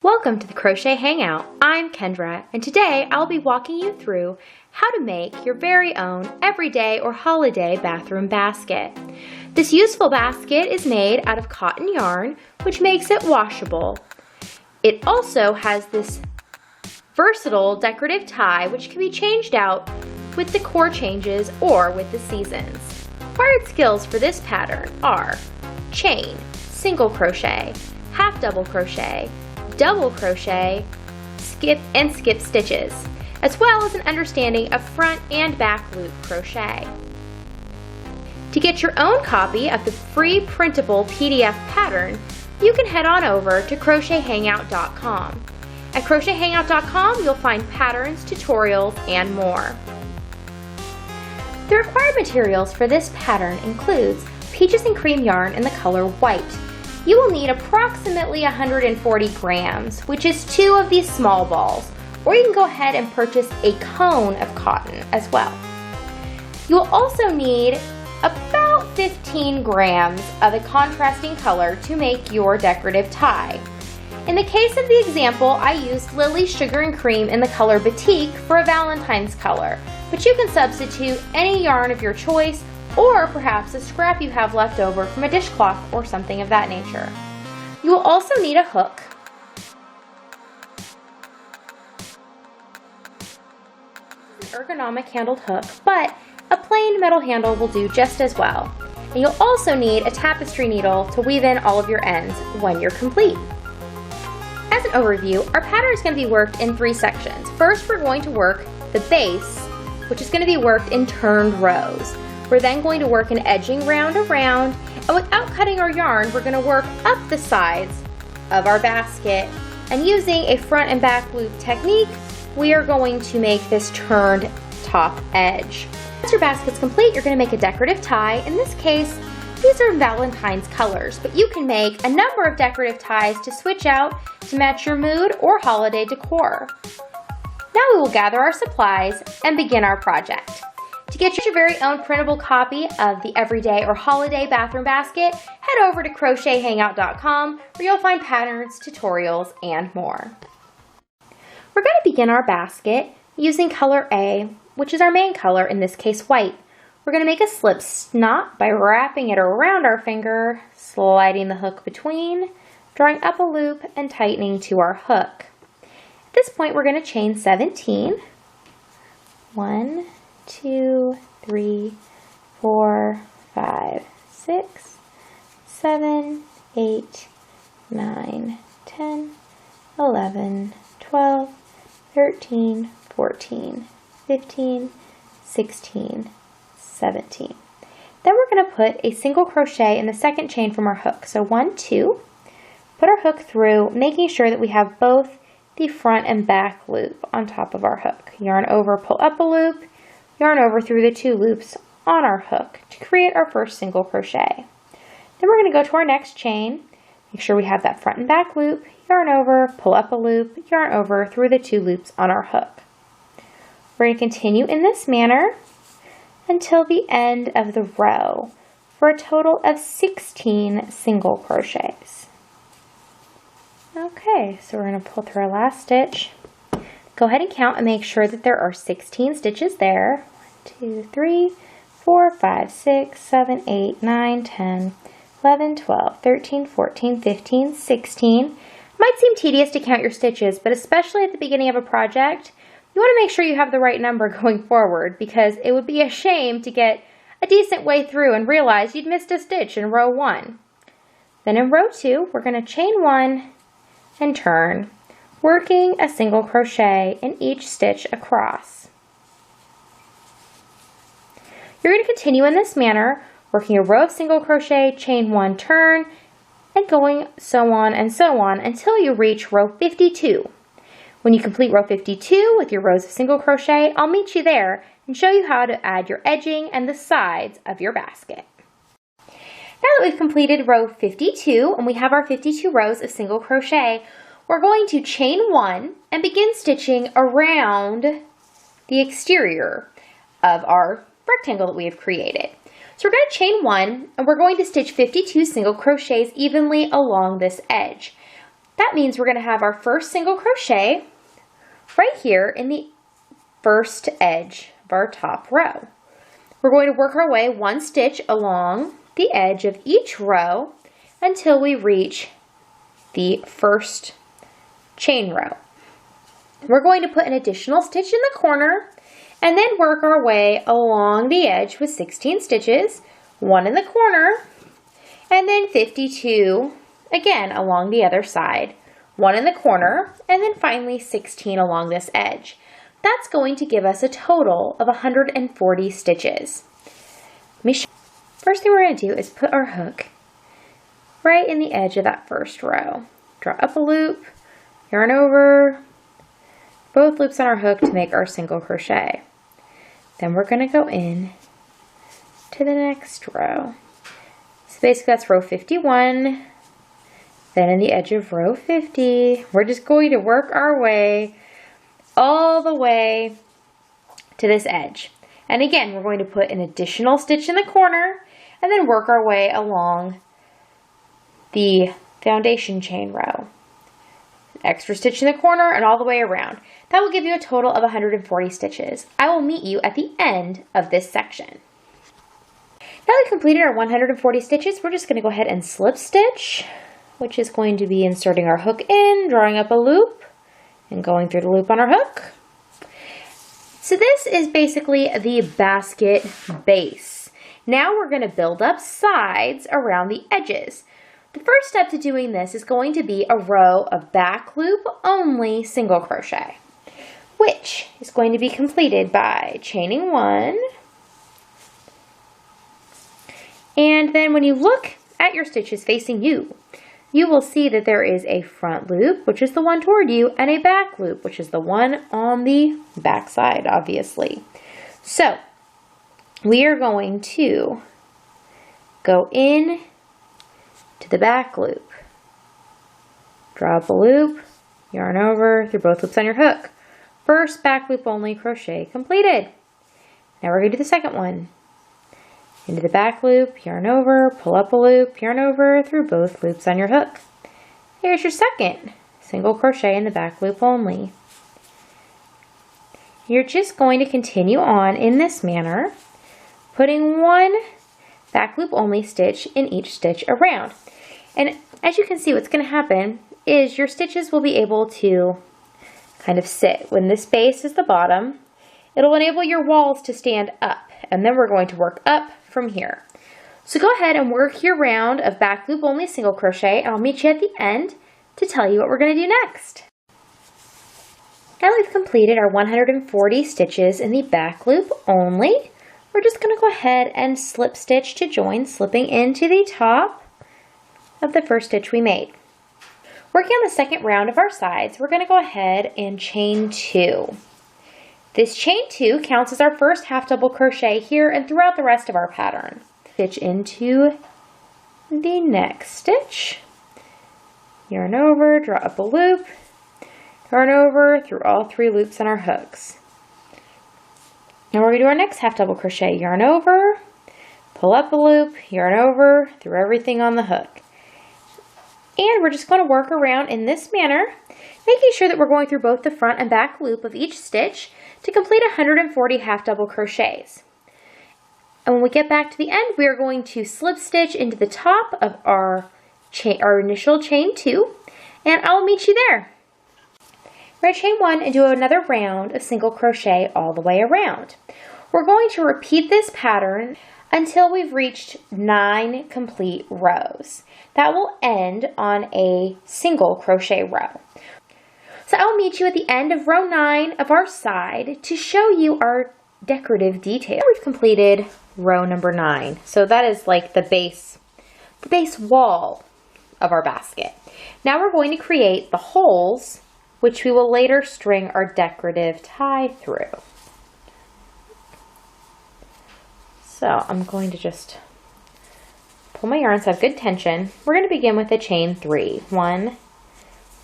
Welcome to the Crochet Hangout. I'm Kendra, and today I'll be walking you through how to make your very own everyday or holiday bathroom basket. This useful basket is made out of cotton yarn, which makes it washable. It also has this versatile decorative tie, which can be changed out with decor changes or with the seasons. Required skills for this pattern are chain, single crochet, half double crochet, double crochet, skip stitches, as well as an understanding of front and back loop crochet. To get your own copy of the free printable PDF pattern, you can head on over to crochethangout.com. At crochethangout.com, you'll find patterns, tutorials, and more. The required materials for this pattern includes peaches and cream yarn in the color white. You will need approximately 140 grams, which is 2 of these small balls, or you can go ahead and purchase a cone of cotton as well. You will also need about 15 grams of a contrasting color to make your decorative tie. In the case of the example, I used Lily's Sugar and Cream in the color Batik for a Valentine's color, but you can substitute any yarn of your choice or perhaps a scrap you have left over from a dishcloth or something of that nature. You will also need a hook, an ergonomic handled hook, but a plain metal handle will do just as well. And you'll also need a tapestry needle to weave in all of your ends when you're complete. As an overview, our pattern is going to be worked in 3 sections. First, we're going to work the base, which is going to be worked in turned rows. We're then going to work an edging round around, and without cutting our yarn, we're going to work up the sides of our basket. And using a front and back loop technique, we are going to make this turned top edge. Once your basket's complete, you're going to make a decorative tie. In this case, these are Valentine's colors, but you can make a number of decorative ties to switch out to match your mood or holiday decor. Now we will gather our supplies and begin our project. To get your very own printable copy of the everyday or holiday bathroom basket, head over to crochethangout.com where you'll find patterns, tutorials, and more. We're going to begin our basket using color A, which is our main color, in this case white. We're going to make a slip knot by wrapping it around our finger, sliding the hook between, drawing up a loop, and tightening to our hook. At this point, we're going to chain 17. 1, 2, 3, 4, 5, 6, 7, 8, 9, 10, 11, 12, 13, 14, 15, 16, 17. Then we're going to put a single crochet in the second chain from our hook. So 1, 2, put our hook through, making sure that we have both the front and back loop on top of our hook. Yarn over, pull up a loop, yarn over through the 2 loops on our hook to create our first single crochet. Then we're going to go to our next chain, make sure we have that front and back loop, yarn over, pull up a loop, yarn over through the 2 loops on our hook. We're going to continue in this manner until the end of the row for a total of 16 single crochets. Okay, so we're going to pull through our last stitch. Go ahead and count and make sure that there are 16 stitches there. 1, 2, 3, 4, 5, 6, 7, 8, 9, 10, 11, 12, 13, 14, 15, 16. It might seem tedious to count your stitches, but especially at the beginning of a project, you want to make sure you have the right number going forward, because it would be a shame to get a decent way through and realize you'd missed a stitch in row 1. Then in row 2, we're going to chain 1 and turn, working a single crochet in each stitch across. You're going to continue in this manner, working a row of single crochet, chain 1, turn, and going so on until you reach row 52. When you complete row 52 with your rows of single crochet, I'll meet you there and show you how to add your edging and the sides of your basket. Now that we've completed row 52 and we have our 52 rows of single crochet, we're going to chain 1 and begin stitching around the exterior of our rectangle that we have created. So we're going to chain 1 and we're going to stitch 52 single crochets evenly along this edge. That means we're going to have our first single crochet right here in the first edge of our top row. We're going to work our way one stitch along the edge of each row until we reach the first chain row. We're going to put an additional stitch in the corner and then work our way along the edge with 16 stitches, one in the corner, and then 52 again along the other side, one in the corner, and then finally 16 along this edge. That's going to give us a total of 140 stitches. First thing we're going to do is put our hook right in the edge of that first row. Draw up a loop, yarn over, both loops on our hook to make our single crochet. Then we're going to go in to the next row. So basically that's row 51. Then in the edge of row 50, we're just going to work our way all the way to this edge. And again, we're going to put an additional stitch in the corner and then work our way along the foundation chain row. Extra stitch in the corner and all the way around. That will give you a total of 140 stitches. I will meet you at the end of this section. Now we've completed our 140 stitches, we're just going to go ahead and slip stitch, which is going to be inserting our hook in, drawing up a loop, and going through the loop on our hook. So this is basically the basket base. Now we're going to build up sides around the edges. The first step to doing this is going to be a row of back loop only single crochet, which is going to be completed by chaining one. And then when you look at your stitches facing you, you will see that there is a front loop, which is the one toward you, and a back loop, which is the one on the back side, obviously. So we are going to go in to the back loop, draw up a loop, yarn over through both loops on your hook. First back loop only crochet completed. Now we're going to do the second one. Into the back loop, yarn over, pull up a loop, yarn over through both loops on your hook. Here's your second single crochet in the back loop only. You're just going to continue on in this manner, putting one back loop only stitch in each stitch around. And as you can see, what's going to happen is your stitches will be able to kind of sit. When this base is the bottom, it'll enable your walls to stand up, and then we're going to work up from here. So go ahead and work your round of back loop only single crochet, and I'll meet you at the end to tell you what we're going to do next. Now we've completed our 140 stitches in the back loop only. We're just going to go ahead and slip stitch to join, slipping into the top of the first stitch we made. Working on the second round of our sides, we're going to go ahead and chain two. This chain two counts as our first half double crochet here and throughout the rest of our pattern. Stitch into the next stitch, yarn over, draw up a loop, yarn over through all three loops on our hooks. Now we're going to do our next half double crochet, yarn over, pull up a loop, yarn over through everything on the hook. And we're just going to work around in this manner, making sure that we're going through both the front and back loop of each stitch to complete 140 half double crochets. And when we get back to the end, we are going to slip stitch into the top of our initial chain two, and I'll meet you there. We're going to chain one and do another round of single crochet all the way around. We're going to repeat this pattern until we've reached 9 complete rows. That will end on a single crochet row. So I'll meet you at the end of row 9 of our side to show you our decorative detail. We've completed row number 9. So that is like the base wall of our basket. Now we're going to create the holes, which we will later string our decorative tie through. So I'm going to just pull my yarn so I have good tension. We're going to begin with a chain 3. 1,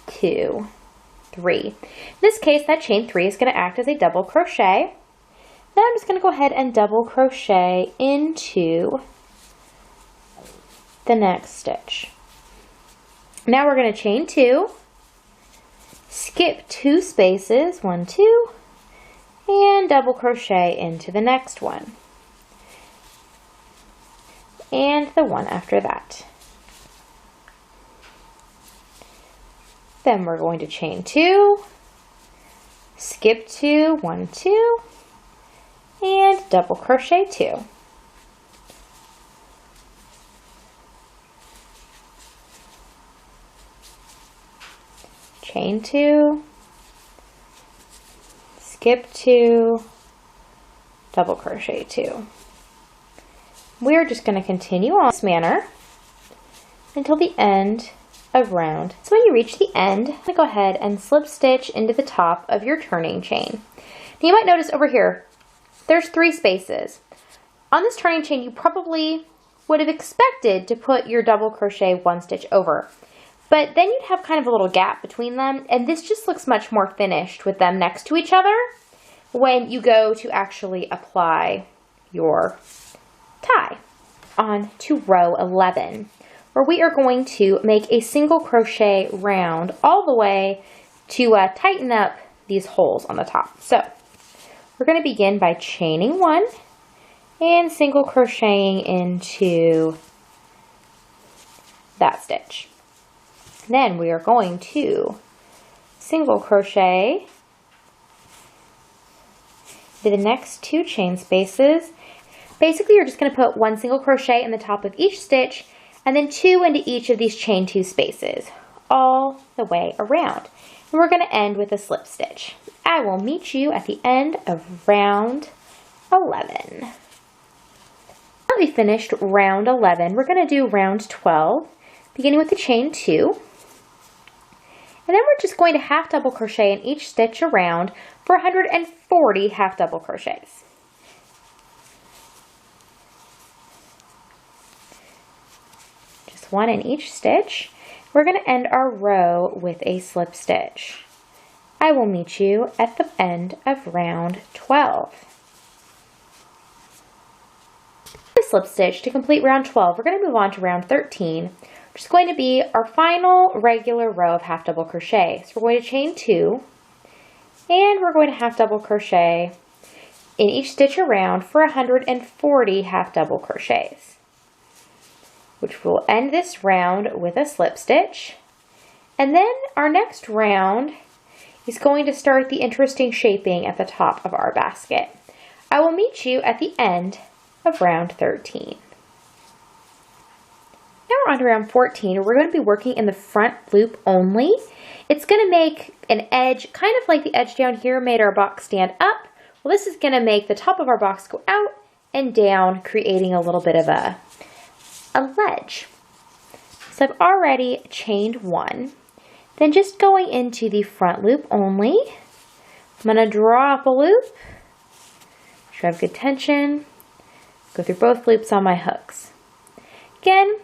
2, 3. In this case, that chain 3 is going to act as a double crochet. Then I'm just going to go ahead and double crochet into the next stitch. Now we're going to chain 2, skip 2 spaces, 1, 2, and double crochet into the next one, and the one after that. Then we're going to chain 2, skip 2, 1, 2, and double crochet 2. Chain 2, skip 2, double crochet 2. We're just going to continue on this manner until the end of round. So when you reach the end, go ahead and slip stitch into the top of your turning chain. Now you might notice over here, there's 3 spaces. On this turning chain, you probably would have expected to put your double crochet 1 stitch over. But then you'd have kind of a little gap between them, and this just looks much more finished with them next to each other when you go to actually apply your tie. On to row 11, where we are going to make a single crochet round all the way to tighten up these holes on the top. So we're going to begin by chaining 1 and single crocheting into that stitch. Then we are going to single crochet to the next 2 chain spaces. Basically, you're just going to put 1 single crochet in the top of each stitch and then 2 into each of these chain 2 spaces all the way around. And we're going to end with a slip stitch. I will meet you at the end of round 11. Now that we finished round 11, we're going to do round 12, beginning with the chain 2. And then we're just going to half double crochet in each stitch around for 140 half double crochets. Just 1 in each stitch. We're going to end our row with a slip stitch. I will meet you at the end of round 12. The slip stitch to complete round 12. We're going to move on to round 13. Which is going to be our final regular row of half double crochet. So we're going to chain 2 and we're going to half double crochet in each stitch around for 140 half double crochets, which will end this round with a slip stitch. And then our next round is going to start the interesting shaping at the top of our basket. I will meet you at the end of round 13. Now we're on to round 14. We're going to be working in the front loop only. It's going to make an edge, kind of like the edge down here made our box stand up. Well, this is going to make the top of our box go out and down, creating a little bit of a ledge. So I've already chained 1. Then just going into the front loop only, I'm going to draw up a loop, make sure I have good tension, go through both loops on my hooks. Again,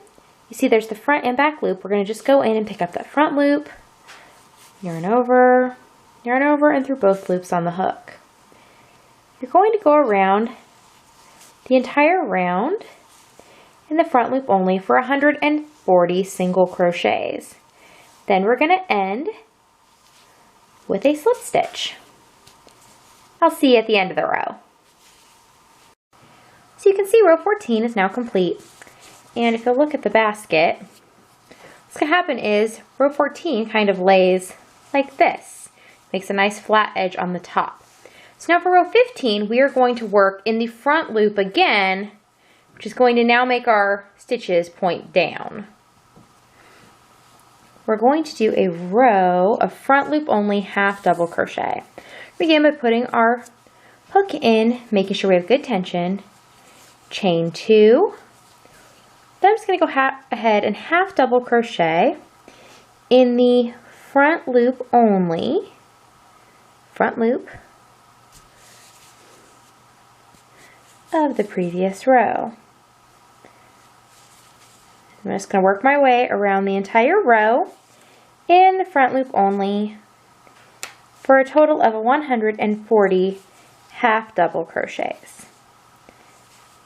you see there's the front and back loop. We're going to just go in and pick up that front loop, yarn over, and through both loops on the hook. You're going to go around the entire round in the front loop only for 140 single crochets. Then we're going to end with a slip stitch. I'll see you at the end of the row. So you can see row 14 is now complete. And if you look at the basket, what's going to happen is row 14 kind of lays like this. Makes a nice flat edge on the top. So now for row 15, we are going to work in the front loop again, which is going to now make our stitches point down. We're going to do a row of front loop only half double crochet. Begin by putting our hook in, making sure we have good tension, chain 2. Then I'm just going to go ahead and half double crochet in the front loop only, front loop of the previous row. I'm just going to work my way around the entire row in the front loop only for a total of 140 half double crochets.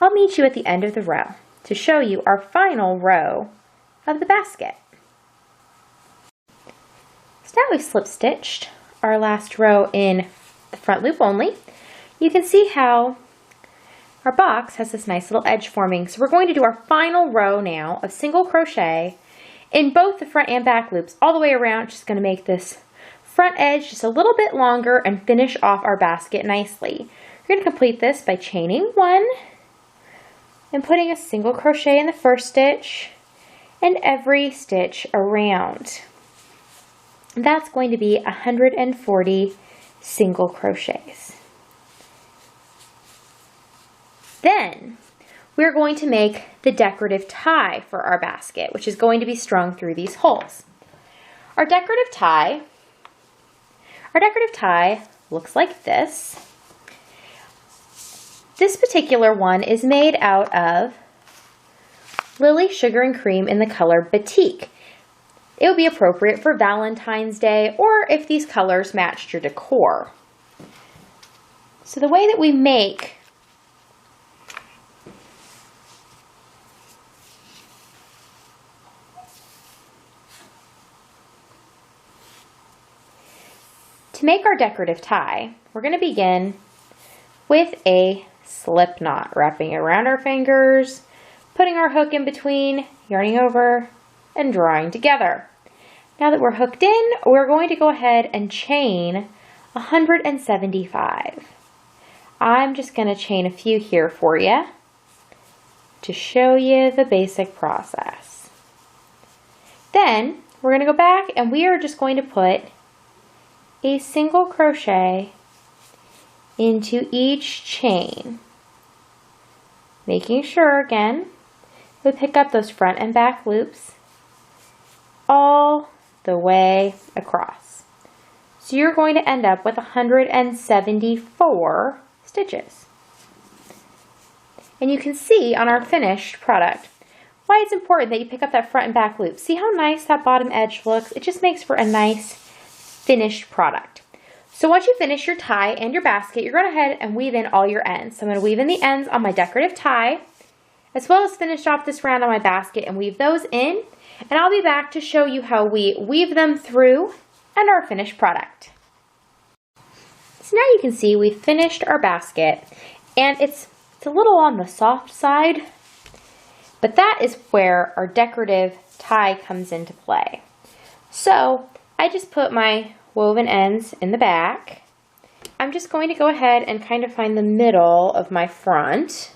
I'll meet you at the end of the row to show you our final row of the basket. So now we've slip stitched our last row in the front loop only, you can see how our box has this nice little edge forming. So we're going to do our final row now of single crochet in both the front and back loops all the way around. Just going to make this front edge just a little bit longer and finish off our basket nicely. We're going to complete this by chaining 1 and putting a single crochet in the first stitch and every stitch around. That's going to be 140 single crochets. Then we're going to make the decorative tie for our basket, which is going to be strung through these holes. Our decorative tie looks like this. This particular one is made out of Lily Sugar and Cream in the color Batik. It would be appropriate for Valentine's Day or if these colors matched your decor. So the way that we make our decorative tie, we're going to begin with a slip knot, wrapping it around our fingers, putting our hook in between, yarning over, and drawing together. Now that we're hooked in, we're going to go ahead and chain 175. I'm just going to chain a few here for you to show you the basic process. Then we're going to go back and we are just going to put a single crochet into each chain, making sure again we pick up those front and back loops all the way across. So you're going to end up with 174 stitches. And you can see on our finished product why it's important that you pick up that front and back loop. See how nice that bottom edge looks? It just makes for a nice finished product. So once you finish your tie and your basket, you're going to go ahead and weave in all your ends. So I'm going to weave in the ends on my decorative tie, as well as finish off this round on my basket and weave those in. And I'll be back to show you how we weave them through and our finished product. So now you can see we've finished our basket, and it's a little on the soft side, but that is where our decorative tie comes into play. So I just put my woven ends in the back. I'm just going to go ahead and kind of find the middle of my front,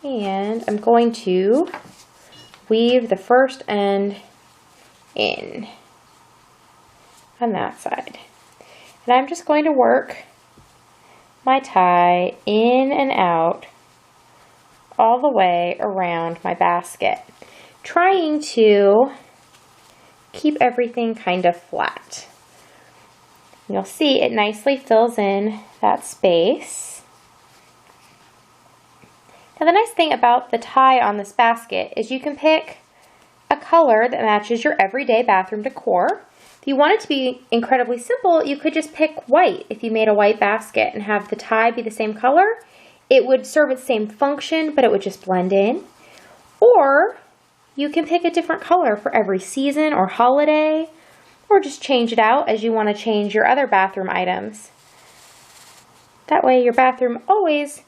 and I'm going to weave the first end in on that side. And I'm just going to work my tie in and out all the way around my basket, trying to keep everything kind of flat. You'll see it nicely fills in that space. Now the nice thing about the tie on this basket is you can pick a color that matches your everyday bathroom decor. If you want it to be incredibly simple, you could just pick white. If you made a white basket and have the tie be the same color, it would serve its same function, but it would just blend in. Or you can pick a different color for every season or holiday, or just change it out as you want to change your other bathroom items. That way your bathroom always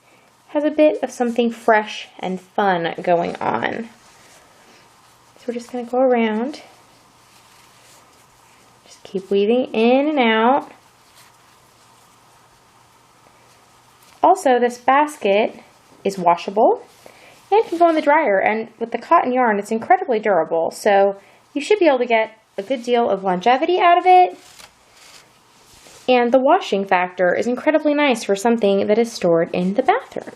has a bit of something fresh and fun going on. So we're just going to go around. Just keep weaving in and out. Also, this basket is washable and can go in the dryer, and with the cotton yarn, it's incredibly durable, so you should be able to get a good deal of longevity out of it. And the washing factor is incredibly nice for something that is stored in the bathroom.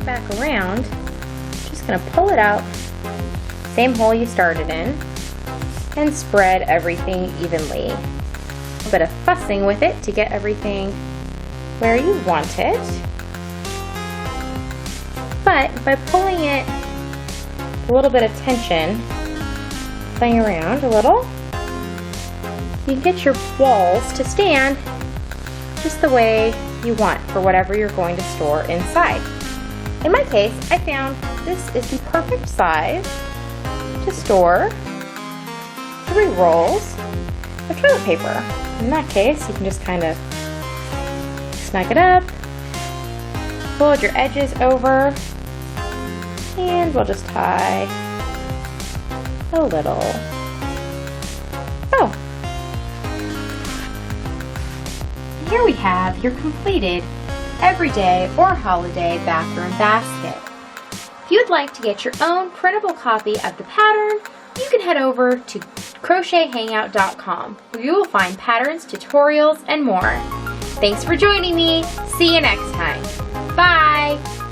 Back around, just going to pull it out, same hole you started in, and spread everything evenly. A bit of fussing with it to get everything where you want it. But by pulling it a little bit of tension, playing around a little, you can get your walls to stand just the way you want for whatever you're going to store inside. In my case, I found this is the perfect size to store 3 rolls of toilet paper. In that case, you can just kind of snug it up, fold your edges over, and we'll just tie a little bow. Here we have your completed everyday or holiday bathroom basket. If you'd like to get your own printable copy of the pattern, you can head over to CrochetHangout.com, where you will find patterns, tutorials, and more. Thanks for joining me. See you next time. Bye!